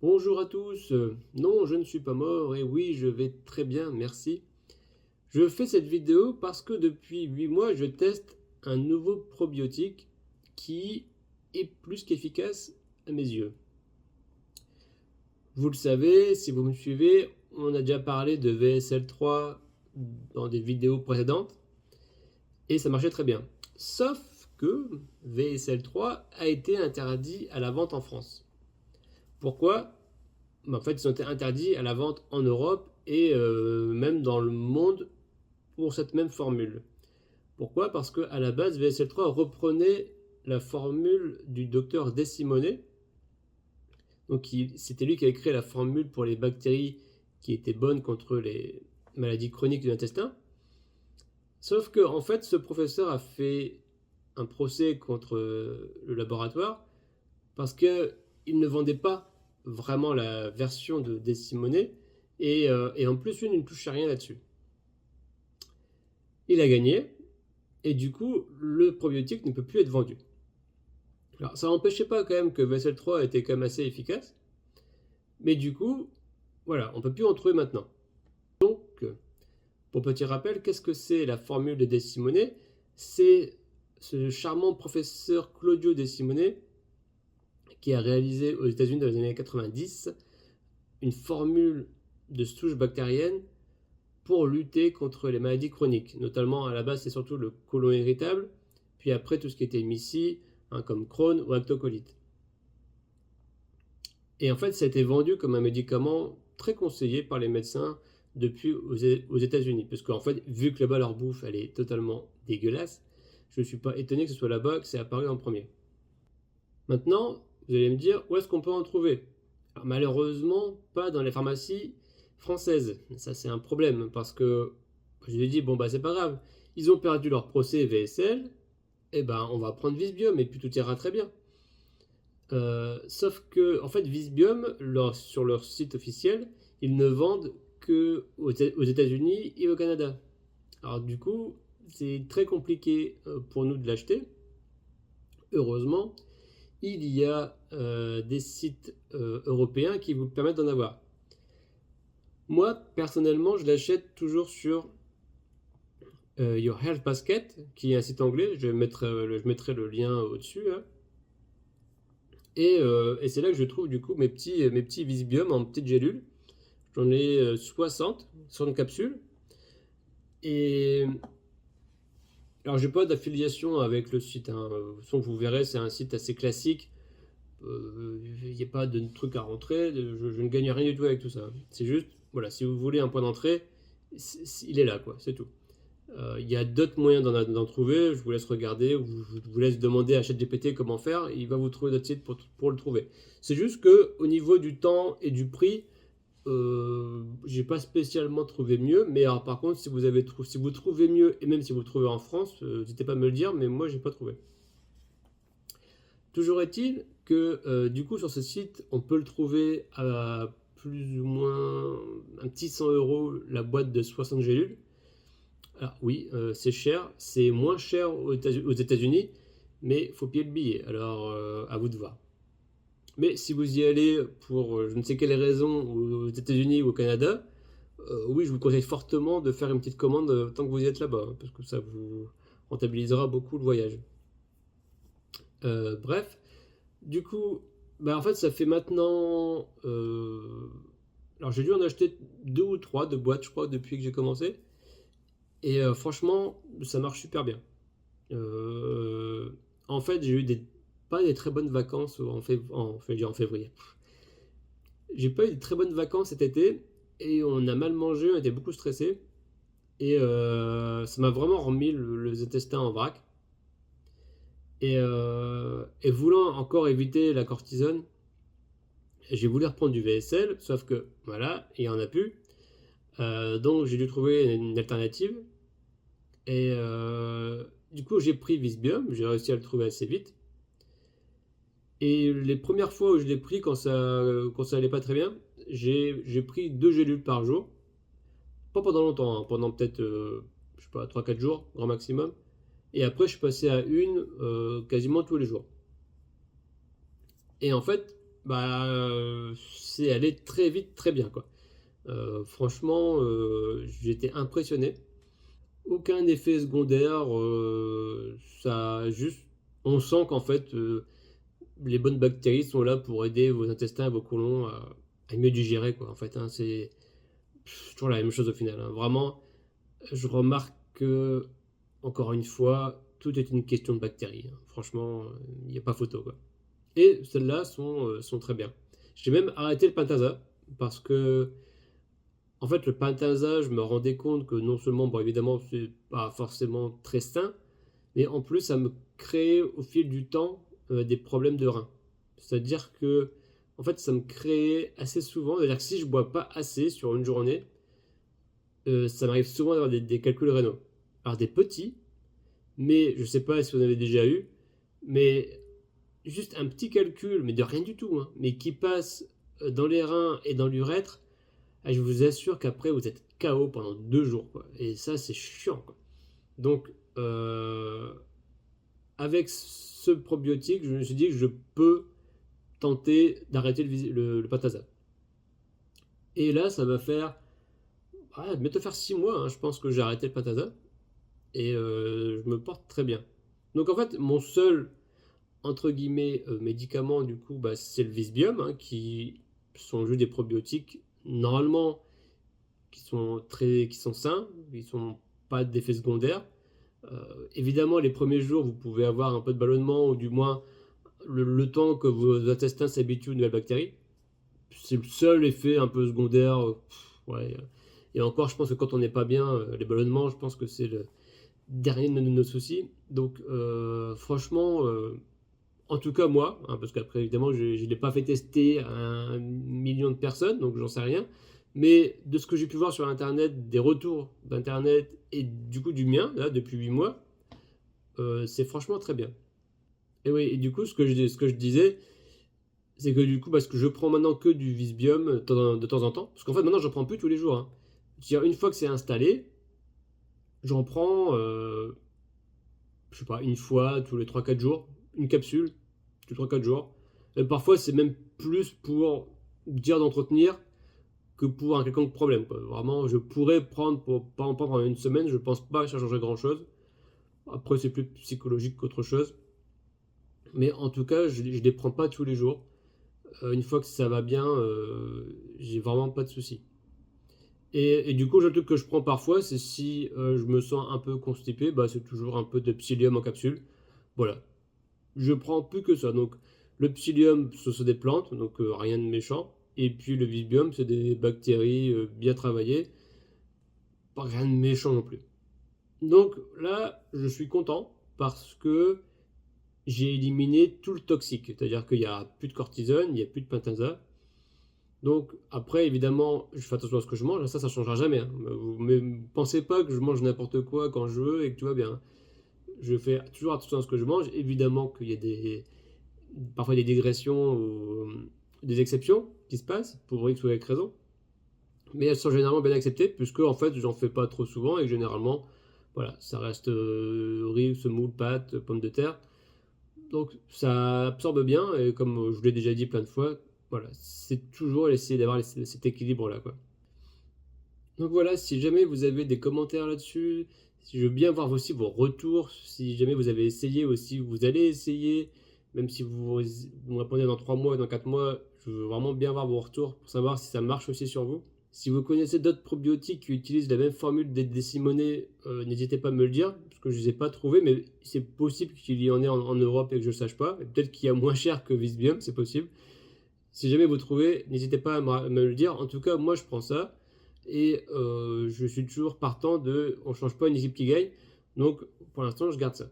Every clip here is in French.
Bonjour à tous. Non, je ne suis pas mort et oui, je vais très bien, merci. Je fais cette vidéo parce que depuis 8 mois, je teste un nouveau probiotique qui est plus qu'efficace à mes yeux. Vous le savez, si vous me suivez, on a déjà parlé de VSL3 dans des vidéos précédentes et ça marchait très bien. Sauf que VSL3 a été interdit à la vente en France. Pourquoi? En fait, ils ont été interdits à la vente en Europe et même dans le monde pour cette même formule. Pourquoi? Parce qu'à la base, VSL3 reprenait la formule du docteur Desimone. Donc, c'était lui qui avait créé la formule pour les bactéries qui étaient bonnes contre les maladies chroniques de l'intestin. Sauf que, en fait, ce professeur a fait un procès contre le laboratoire parce qu'il ne vendait pas vraiment la version de Desimone et en plus, il ne touchait rien là-dessus. Il a gagné et du coup, le probiotique ne peut plus être vendu. Alors, ça n'empêchait pas quand même que VSL3 était quand même assez efficace, mais du coup, voilà, on ne peut plus en trouver maintenant. Donc, pour petit rappel, qu'est-ce que c'est la formule de Desimone? C'est ce charmant professeur Claudio Desimone qui a réalisé aux États-Unis dans les années 90 une formule de souche bactérienne pour lutter contre les maladies chroniques. Notamment, à la base, c'est surtout le côlon irritable, puis après tout ce qui était MIS-C, comme Crohn ou actocolite. Et en fait, ça a été vendu comme un médicament très conseillé par les médecins depuis aux États-Unis. Parce qu'en fait, vu que là-bas leur bouffe, elle est totalement dégueulasse, je ne suis pas étonné que ce soit là-bas que c'est apparu en premier. Maintenant, vous allez me dire, où est-ce qu'on peut en trouver? Alors, malheureusement, pas dans les pharmacies françaises. Ça, c'est un problème parce que je lui ai dit, bon, bah, c'est pas grave. Ils ont perdu leur procès VSL, et ben, on va prendre Visbium et puis tout ira très bien. Sauf que, en fait, Visbium, sur leur site officiel, ils ne vendent que aux États-Unis et au Canada. Alors, du coup, c'est très compliqué pour nous de l'acheter. Heureusement, il y a des sites européens qui vous permettent d'en avoir. Moi, personnellement, je l'achète toujours sur Your Health Basket, qui est un site anglais. Je mettrai le lien au-dessus. Hein. Et c'est là que je trouve du coup mes petits Visbium en petites gélules. J'en ai 60 capsules. Et alors, j'ai pas d'affiliation avec le site. Hein. De toute façon, vous verrez, c'est un site assez classique. Il n'y a pas de truc à rentrer. Je ne gagne rien du tout avec tout ça. C'est juste, voilà, si vous voulez un point d'entrée, il est là, quoi. C'est tout. Il y a d'autres moyens d'en trouver. Je vous laisse regarder. Je vous laisse demander à ChatGPT comment faire. Il va vous trouver d'autres sites pour le trouver. C'est juste que au niveau du temps et du prix, j'ai pas spécialement trouvé mieux, mais alors, par contre, si vous trouvez mieux, et même si vous le trouvez en France, n'hésitez pas à me le dire, mais moi j'ai pas trouvé. Toujours est-il que du coup sur ce site, on peut le trouver à plus ou moins un petit 100 euros la boîte de 60 gélules. Alors oui, c'est cher, c'est moins cher aux États-Unis, mais faut payer le billet, alors à vous de voir. Mais si vous y allez pour je ne sais quelle raison aux États-Unis ou au Canada, oui, je vous conseille fortement de faire une petite commande tant que vous y êtes là-bas, hein, parce que ça vous rentabilisera beaucoup le voyage. Bref, du coup, bah en fait, ça fait maintenant. Alors, j'ai dû en acheter 2 ou 3 de boîtes, je crois, depuis que j'ai commencé. Et franchement, ça marche super bien. Euh, En fait, j'ai eu pas des très bonnes vacances en février. J'ai pas eu de très bonnes vacances cet été et on a mal mangé, on était beaucoup stressé et ça m'a vraiment remis les intestins en vrac. Et voulant encore éviter la cortisone, j'ai voulu reprendre du VSL, sauf que voilà, il n'y en a plus. Donc j'ai dû trouver une alternative. Et du coup, j'ai pris Visbium, j'ai réussi à le trouver assez vite. Et les premières fois où je l'ai pris, quand ça allait pas très bien, j'ai pris 2 gélules par jour. Pas pendant longtemps, hein, pendant peut-être, je sais pas, 3 4 jours, grand maximum. Et après, je suis passé à une quasiment tous les jours. Et en fait, bah, c'est allé très vite, très bien, quoi. Franchement, j'étais impressionné. Aucun effet secondaire, ça juste on sent qu'en fait, les bonnes bactéries sont là pour aider vos intestins, vos côlons à mieux digérer, quoi, en fait, hein. C'est toujours la même chose au final, hein. Vraiment, je remarque que, encore une fois, tout est une question de bactéries, hein. Franchement, il n'y a pas photo, quoi. Et celles-là sont très bien. J'ai même arrêté le Pentasa parce que, en fait, le Pentasa, je me rendais compte que non seulement, bon, évidemment, c'est pas forcément très sain, mais en plus, ça me créait au fil du temps des problèmes de reins. C'est-à-dire que, en fait, ça me créait assez souvent, c'est-à-dire que si je bois pas assez sur une journée, ça m'arrive souvent d'avoir des calculs rénaux. Alors des petits, mais je sais pas si vous en avez déjà eu, mais juste un petit calcul, mais de rien du tout, hein, mais qui passe dans les reins et dans l'urètre, ah, je vous assure qu'après vous êtes KO pendant 2 jours, quoi. Et ça, c'est chiant, quoi. Donc, avec ce probiotique, je me suis dit que je peux tenter d'arrêter le Pentasa. Et là, ça va faire, bientôt faire 6 mois, hein, je pense que j'ai arrêté le Pentasa. Et je me porte très bien. Donc en fait, mon seul, entre guillemets, médicament, du coup, bah, c'est le Visbium, hein, qui sont juste des probiotiques, normalement, qui sont sains, qui sont pas d'effets secondaires. Évidemment, les premiers jours, vous pouvez avoir un peu de ballonnement, ou du moins le temps que vos intestins s'habituent aux nouvelles bactéries. C'est le seul effet un peu secondaire. Ouais. Et encore, je pense que quand on n'est pas bien, les ballonnements, je pense que c'est le dernier de nos soucis. Donc, franchement, en tout cas, moi, hein, parce qu'après, évidemment, je ne l'ai pas fait tester à 1 million de personnes, donc j'en sais rien. Mais de ce que j'ai pu voir sur Internet, des retours d'Internet et du coup du mien, là, depuis 8 mois, c'est franchement très bien. Et oui, et du coup, ce que je disais, c'est que du coup, parce que je prends maintenant que du Visbium de temps en temps, parce qu'en fait, maintenant, j'en prends plus tous les jours, hein. C'est-à-dire, une fois que c'est installé, j'en prends, je sais pas, une fois tous les 3 4 jours, une capsule, tous les 3 4 jours. Et parfois, c'est même plus pour dire d'entretenir que pour un quelconque problème, quoi. Vraiment, je pourrais prendre pour pas en prendre pendant une semaine, je pense pas que ça changerait grand-chose. Après, c'est plus psychologique qu'autre chose. Mais en tout cas, je les prends pas tous les jours. Une fois que ça va bien, j'ai vraiment pas de soucis. Et du coup, le truc que je prends parfois, c'est si je me sens un peu constipé, bah, c'est toujours un peu de psyllium en capsule. Voilà. Je prends plus que ça. Donc, le psyllium, ce sont des plantes, donc rien de méchant. Et puis le visbium, c'est des bactéries bien travaillées. Pas rien de méchant non plus. Donc là, je suis content parce que j'ai éliminé tout le toxique. C'est-à-dire qu'il n'y a plus de cortisone, il n'y a plus de pentasa. Donc après, évidemment, je fais attention à ce que je mange, ça ne changera jamais, hein. Vous ne pensez pas que je mange n'importe quoi quand je veux et que tout va bien. Je fais toujours attention à ce que je mange. Évidemment qu'il y a parfois des digressions ou des exceptions qui se passent pour X ou Y raison. Mais elles sont généralement bien acceptées puisque en fait, j'en fais pas trop souvent et que généralement, voilà, ça reste riz, semoule, pâtes, pommes de terre. Donc ça absorbe bien et comme je vous l'ai déjà dit plein de fois, voilà, c'est toujours essayer d'avoir cet équilibre-là, quoi. Donc voilà, si jamais vous avez des commentaires là-dessus, si je veux bien voir aussi vos retours, si jamais vous avez essayé ou si vous allez essayer, même si vous me répondez dans 3 mois, dans 4 mois, je veux vraiment bien voir vos retours pour savoir si ça marche aussi sur vous. Si vous connaissez d'autres probiotiques qui utilisent la même formule des Simonet, n'hésitez pas à me le dire, parce que je ne les ai pas trouvés, mais c'est possible qu'il y en ait en Europe et que je ne le sache pas. Et peut-être qu'il y a moins cher que Visbium, c'est possible. Si jamais vous trouvez, n'hésitez pas à me le dire. En tout cas, moi je prends ça. Et je suis toujours partant de on change pas une équipe qui gagne. Donc pour l'instant, je garde ça.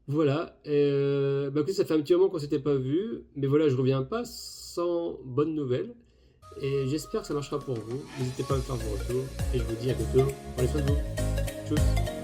Voilà. Bah, écoutez, ça fait un petit moment qu'on s'était pas vu. Mais voilà, je reviens pas sans bonnes nouvelles. Et j'espère que ça marchera pour vous. N'hésitez pas à me faire vos retours. Et je vous dis à bientôt. Prenez soin de vous. Tchuss.